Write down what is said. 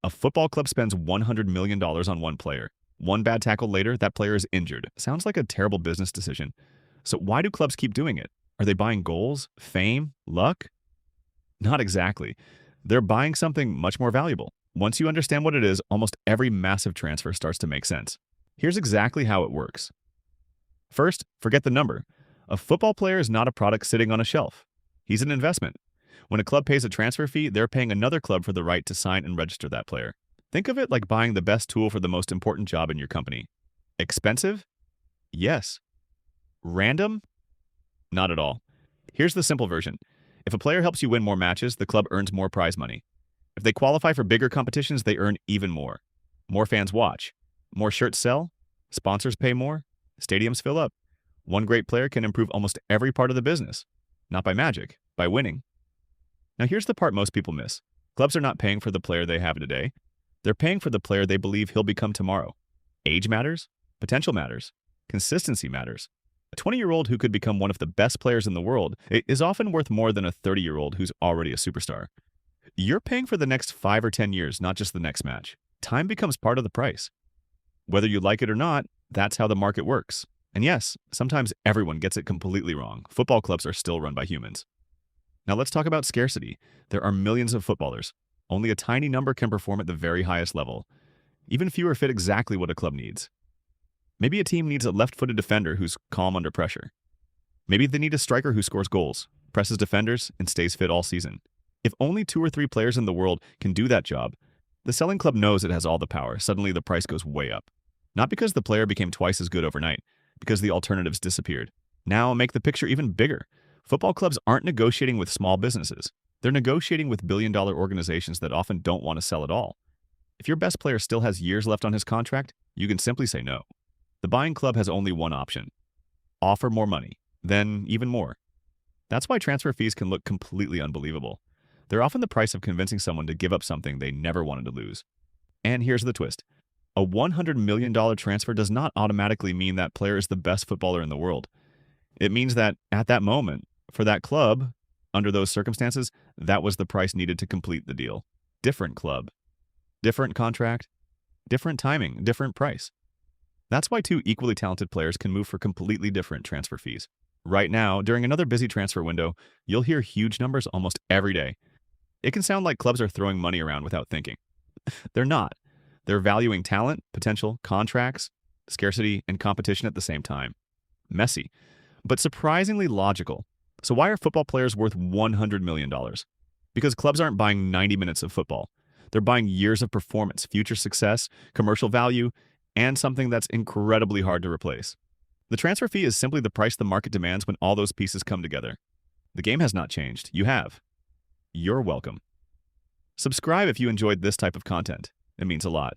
A football club spends $100 million on one player. One bad tackle later, that player is injured. Sounds like a terrible business decision. So why do clubs keep doing it? Are they buying goals, fame, luck? Not exactly. They're buying something much more valuable. Once you understand what it is, almost every massive transfer starts to make sense. Here's exactly how it works. First, forget the number. A football player is not a product sitting on a shelf. He's an investment. When a club pays a transfer fee, they're paying another club for the right to sign and register that player. Think of it like buying the best tool for the most important job in your company. Expensive? Yes. Random? Not at all. Here's the simple version. If a player helps you win more matches, the club earns more prize money. If they qualify for bigger competitions, they earn even more. More fans watch. More shirts sell. Sponsors pay more. Stadiums fill up. One great player can improve almost every part of the business. Not by magic, by winning. Now here's the part most people miss. Clubs are not paying for the player they have today. They're paying for the player they believe he'll become tomorrow. Age matters. Potential matters. Consistency matters. A 20-year-old who could become one of the best players in the world is often worth more than a 30-year-old who's already a superstar. You're paying for the next 5 or 10 years, not just the next match. Time becomes part of the price. Whether you like it or not, that's how the market works. And yes, sometimes everyone gets it completely wrong. Football clubs are still run by humans. Now let's talk about scarcity. There are millions of footballers. Only a tiny number can perform at the very highest level. Even fewer fit exactly what a club needs. Maybe a team needs a left-footed defender who's calm under pressure. Maybe they need a striker who scores goals, presses defenders, and stays fit all season. If only 2 or 3 players in the world can do that job, the selling club knows it has all the power. Suddenly the price goes way up. Not because the player became twice as good overnight, because the alternatives disappeared. Now make the picture even bigger. Football clubs aren't negotiating with small businesses. They're negotiating with billion-dollar organizations that often don't want to sell at all. If your best player still has years left on his contract, you can simply say no. The buying club has only one option. Offer more money, then even more. That's why transfer fees can look completely unbelievable. They're often the price of convincing someone to give up something they never wanted to lose. And here's the twist. A $100 million transfer does not automatically mean that player is the best footballer in the world. It means that at that moment, for that club, under those circumstances, that was the price needed to complete the deal. Different club, different contract, different timing, different price. That's why 2 equally talented players can move for completely different transfer fees. Right now, during another busy transfer window, you'll hear huge numbers almost every day. It can sound like clubs are throwing money around without thinking. They're not. They're valuing talent, potential, contracts, scarcity, and competition at the same time. Messy, but surprisingly logical. So why are football players worth $100 million? Because clubs aren't buying 90 minutes of football. They're buying years of performance, future success, commercial value, and something that's incredibly hard to replace. The transfer fee is simply the price the market demands when all those pieces come together. The game has not changed. You have. You're welcome. Subscribe if you enjoyed this type of content. It means a lot.